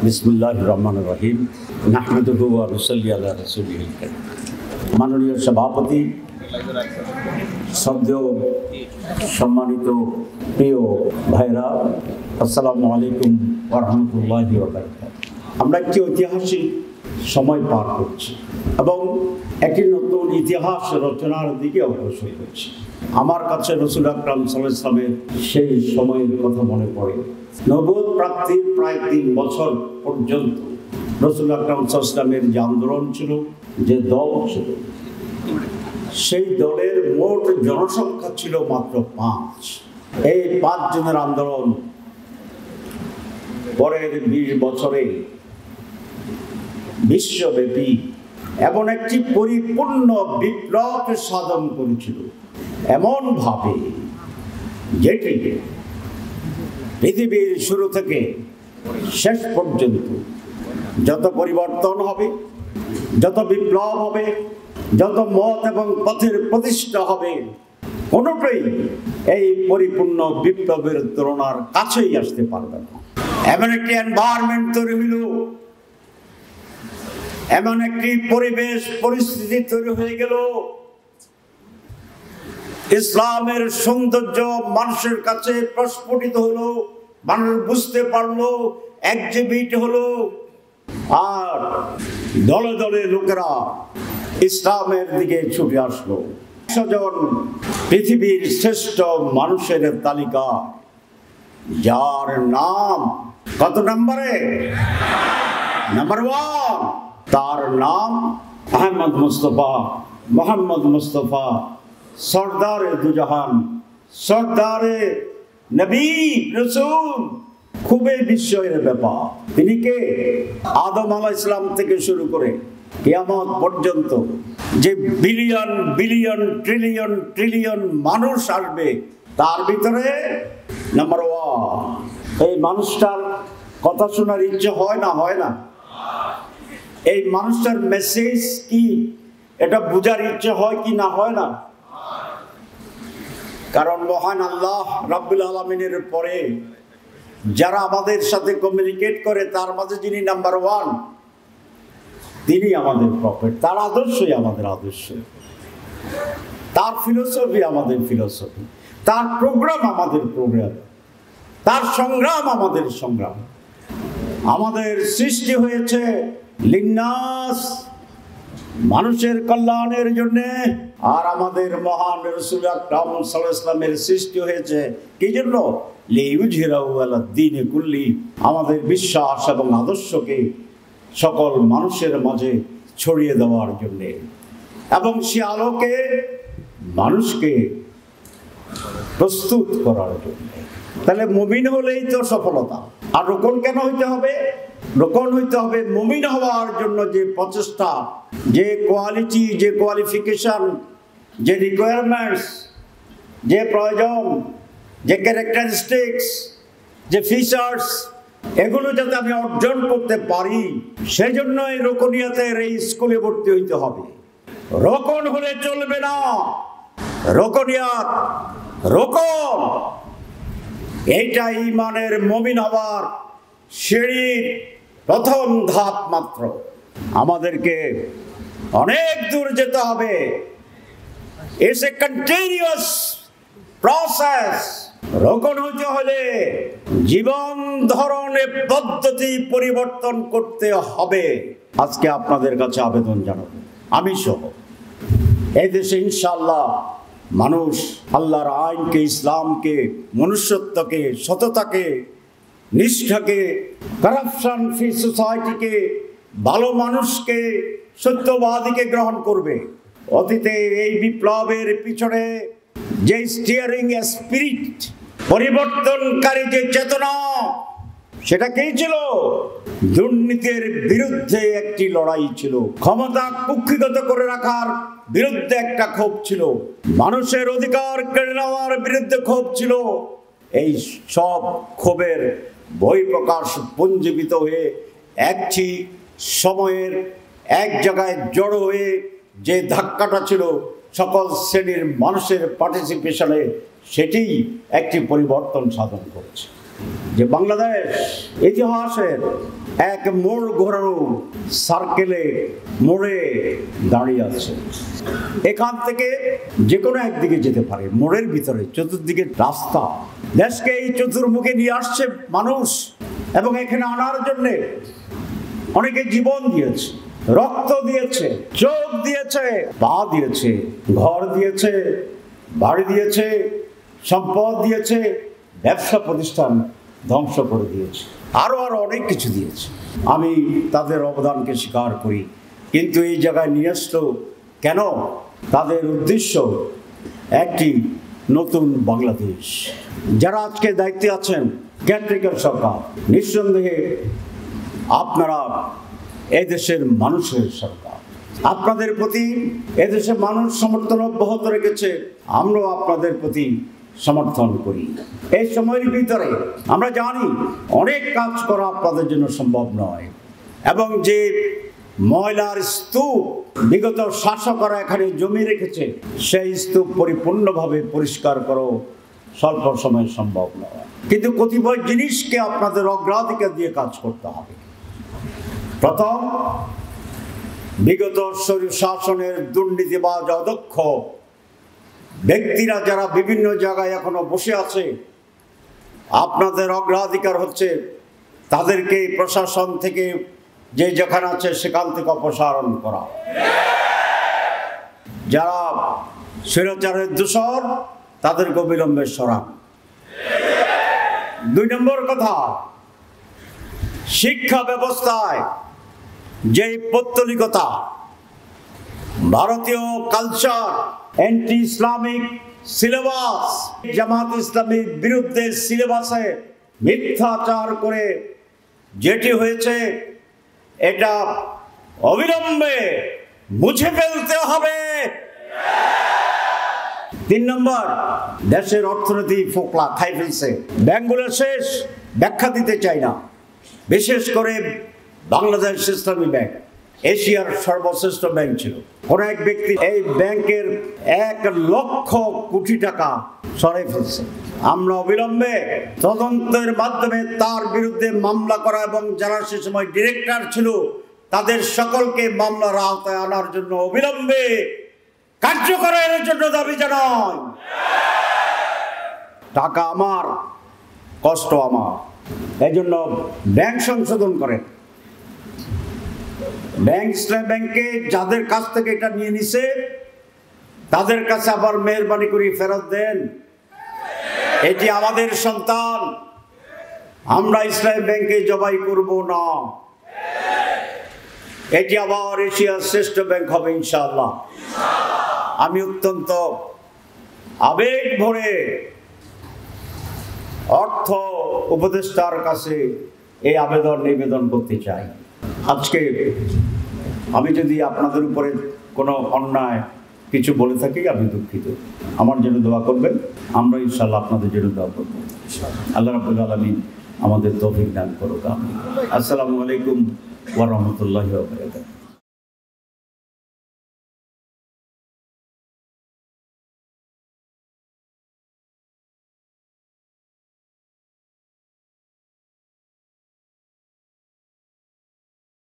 বিসমিল্লাহির রহমানির রহিম। নাহমাদুহু ওয়া নুসাল্লি আলা রাসূলিল কারীম। মাননীয় সভাপতি, শ্রদ্ধেয় সম্মানিত প্রিয় ভাইরা, আসসালামু আলাইকুম ওয়া রাহমাতুল্লাহি ওয়া বারাকাতুহু। আমরা একটি ঐতিহাসিক সময় পার করছি এবং একটি নতুন ইতিহাস রচনার দিকে অগ্রসর হচ্ছে। আমার কাছে রাসূল আকরাম সাল্লাল্লাহু আলাইহি ওয়াসাল্লামের সেই সময়ের কথা মনে পড়ে। নবুয়ত প্রাপ্তির প্রায় 3 বছর পর্যন্ত রাসূল আকরাম সাল্লাল্লাহু আলাইহি ওয়াসাল্লামের যে আন্দোলন ছিল, যে দল ছিল, সেই দলের মোট জনসংখ্যা ছিল মাত্র 5। এই 5 জনের আন্দোলন পরের 20 বছরে বিশ্বব্যাপী এমন একটি পরিপূর্ণ বিপ্লব সাধন করেছিল, এমনভাবে যেটি পৃথিবীর শুরু থেকে শেষ পর্যন্ত যত পরিবর্তন হবে, যত বিপ্লব হবে, যত মত এবং পথের প্রতিষ্ঠা হবে, কোনোটাই এই পরিপূর্ণ বিপ্লবের তুলনার কাছেই আসতে পারবে না। এমন একটি এনভায়রনমেন্ট তৈরি হইল, এমন একটি পরিবেশ পরিস্থিতি তৈরি হয়ে গেল, ইসলামের সৌন্দর্য মানুষের কাছে প্রস্ফুটিত হলো, মানুষ বুঝতে পারলো, একজিবিট হলো, আর দলে দলে লোকেরা ইসলামের দিকে ছুটে আসলো। 100 জন পৃথিবীর শ্রেষ্ঠ মানুষের তালিকা, যার নাম কত নম্বরে? নাম্বার 1। তার নাম আহমদ মুস্তফা, মোহাম্মদ মুস্তফা, সরদারে দুজাহান, সরদারে নবী রসুল। খুবই বিস্ময়ের ব্যাপার, তিনি কে? আদম আলাইহিস সালাম থেকে শুরু করে কিয়ামত পর্যন্ত যে বিলিয়ন বিলিয়ন ট্রিলিয়ন ট্রিলিয়ন মানুষ আসবে, তার ভিতরে নাম্বার 1। এই মানুষটার কথা শোনার ইচ্ছে হয় না? হয় না? এই মানুষটার মেসেজ কি, এটা বুঝার ইচ্ছে হয় কি না? হয় না? কারণ মহান আল্লাহ রাব্বুল আলামিনের পরে যারা আমাদের সাথে কমিউনিকেট করে, তার মাঝে যিনি নাম্বার 1, তিনি আমাদের প্রফেট। তার আদর্শই আমাদের আদর্শ, তার ফিলোসফি আমাদের ফিলোসফি, তার প্রোগ্রাম আমাদের প্রোগ্রাম, তার সংগ্রাম আমাদের সংগ্রাম। আমাদের সৃষ্টি হয়েছে লিন্নাস, মানুষের কল্যাণের জন্য, আর আমাদের মহান রাসূল আকরাম সাল্লাল্লাহু আলাইহি ওয়াসাল্লামের সৃষ্টি হয়েছে কি জন্য? লিইউযহিরাহু আলা দ্বীনি কুল্লি, আমাদের বিশ্বাস এবং আদর্শকে সকল মানুষের মাঝে ছড়িয়ে দেওয়ার জন্য, এবং সে আলোকে মানুষকে প্রস্তুত করার জন্য। তাহলে মুমিন হলেই তো সফলতা। আর রোকন কেন হইতে হবে? রোকন হইতে হবে মুমিন হওয়ার জন্য যে প্রচেষ্টা, যে কোয়ালিটি, যে কোয়ালিফিকেশন, যে রিকোয়ারমেন্টস, যে প্রয়োজন, যে ক্যারেক্টারিস্টিক্স, যে ফিচার্স, এগুলো যাতে আমি অর্জন করতে পারি, সেই জন্য এই রোকনিয়াতের এই স্কুলে ভর্তি হইতে হবে। রোকন হলে চলবে না। রোকনিয়াত, রোকন, এইটা ঈমানের মুমিন হওয়ার সিঁড়ির প্রথম ধাপ মাত্র। আমাদেরকে অনেক দূর যেতে হবে। It's a continuous process. রোকন হইতে হলে জীবন ধরনের পদ্ধতি পরিবর্তন করতে হবে। আজকে আপনাদের কাছে আবেদন জানাবো, আমি সহ এই দেশে ইনশাআল্লাহ মানুষ আল্লাহর আইনকে, ইসলামকে, মনুষ্যত্বকে, সততাকে, নিষ্ঠাকে, কারাপশন ফ্রি সোসাইটিকে, ভালো মানুষকে, সত্যবাদীকে গ্রহণ করবে। অতীতে এই বিপ্লবের পিছনে যে স্টিয়ারিং স্পিরিট, পরিবর্তনকারী যে চেতনা, সেটা কি ছিল? দুর্নীতির বিরুদ্ধে একটি লড়াই ছিল, ক্ষমতা কুক্ষিগত করে রাখার বিরুদ্ধে একটা ক্ষোভ ছিল, মানুষের অধিকার কেড়ে নেওয়ার বিরুদ্ধে ক্ষোভ ছিল। এই সব ক্ষোভের বহিঃপ্রকাশ পুঞ্জীবিত হয়ে একটি সময়ের এক জায়গায় জড়ো হয়ে যে ধাক্কাটা ছিল সকল শ্রেণীর মানুষের পার্টিসিপেশনে, সেটি একটি পরিবর্তন সাধন করেছে। যে বাংলাদেশ ইতিহাসের এক মোড় ঘোরানো সার্কেলে মোড়ে দাঁড়িয়ে আছে। এখান থেকে যে কোনো একদিকে যেতে পারে, মোড়ের ভিতরে চতুর্দিকে রাস্তা। দেশকে এই চতুর্মুখে নিয়ে আসছে মানুষ, এবং এখানে আনার জন্যে অনেকে জীবন দিয়েছে, রক্ত দিয়েছে, চোখ দিয়েছে, পা দিয়েছে, ঘর দিয়েছে, বাড়ি দিয়েছে, সম্পদ দিয়েছে, ব্যবসা প্রতিষ্ঠান ধ্বংস করে দিয়েছে, আরো অনেক কিছু দিয়েছে। আমি তাদের অবদানকে স্বীকার করি, কিন্তু এই জায়গায় নিয়ে আসলো কেন? তাদের উদ্দেশ্য একটি নতুন বাংলাদেশ। যারা আজকে দায়িত্বে আছেন, কেন্দ্রীয় সরকার, নিঃসন্দেহে আপনারা এদেশের মানুষের সরকার। আপনাদের প্রতি এদেশের মানুষ সমর্থন অব্যাহত রেখেছে, আমরাও আপনাদের প্রতি সমর্থন করি। এই সময়ের ভিতরে আমরা জানি অনেক কাজ করা আপনাদের জন্য সম্ভব নয়, এবং যে ময়লার স্তূপ বিগত শাসকরা এখানে জমিয়ে রেখেছে, সেই স্তূপ পরিপূর্ণভাবে পরিষ্কার করো স্বল্প সময়ে সম্ভব নয়। কিন্তু কতিপয় জিনিসকে আপনাদের অগ্রাধিকার দিয়ে কাজ করতে হবে। প্রথম, বিগত শাসনের দুর্নীতিবাজ অদক্ষ ব্যক্তিরা যারা বিভিন্ন জায়গায় এখনো বসে আছে, আপনাদের অগ্রাধিকার হচ্ছে তাদেরকে প্রশাসন থেকে যে যেখানে আছে সেখান থেকে অপসারণ করা। যারা স্বৈরাচারের দূষর তাদেরকে অবিলম্বে সরান। 2 নম্বর কথা, শিক্ষা ব্যবস্থায় যে পৌত্তলিকতা, ভারতীয় কালচার, অ্যান্টি ইসলামিক সিলেবাস, জামাত ইসলামীর বিরুদ্ধে সিলেবাসে মিথ্যাচার করে যেটি হয়েছে, এটা অবিলম্বে মুছে ফেলতে হবে। 3 নম্বর, দেশের অর্থনীতি ফোকলা খাই ফেলছে, ব্যাংকগুলো শেষ, ব্যাখ্যা দিতে চাই না। বিশেষ করে বাংলাদেশ ইসলামী ব্যাংক এশিয়ার সর্বশ্রেষ্ঠ ব্যাংক ছিল। কোন এক ব্যক্তি এই ব্যাংকের 1 লক্ষ কোটি টাকা সরাই ফেলছে। আমরা অবিলম্বে তদন্তের মাধ্যমে তার বিরুদ্ধে মামলা করা, এবং যারা সে সময় ডিরেক্টর ছিল তাদের সকলকে মামলার আওতায় আনার জন্য অবিলম্বে কার্যকরের জন্য দাবি জানাই। টাকা আমার, কষ্ট আমার, এই জন্য ব্যাংক সংশোধন করেন। ব্যাংকে যাদের কাছ থেকে এটা নিয়ে নিছে তাদের কাছে আবার মেহরবানি করে ফেরত দেন। এটি আমাদের সন্তান, আমরা ইসলামী ব্যাংকে জবাই করব না। এটি আবার এশিয়ার শ্রেষ্ঠ ব্যাংক হবে ইনশাআল্লাহ। আমি অত্যন্ত আবেগ ভরে অর্থ উপদেষ্টার কাছে এই নিবেদন করতে চাই। আজকে আমি যদি আপনাদের উপরে কোনো অন্যায় কিছু বলে থাকি, আমি দুঃখিত। আমার জন্য দোয়া করবেন, আমরা ইনশাআল্লাহ আপনাদের জন্য দোয়া করব। আল্লাহ রাব্বুল আলামিন আমাদের তৌফিক দান করুক। আসসালামু আলাইকুম ওয়া রাহমাতুল্লাহি ওয়া বারাকাতুহু।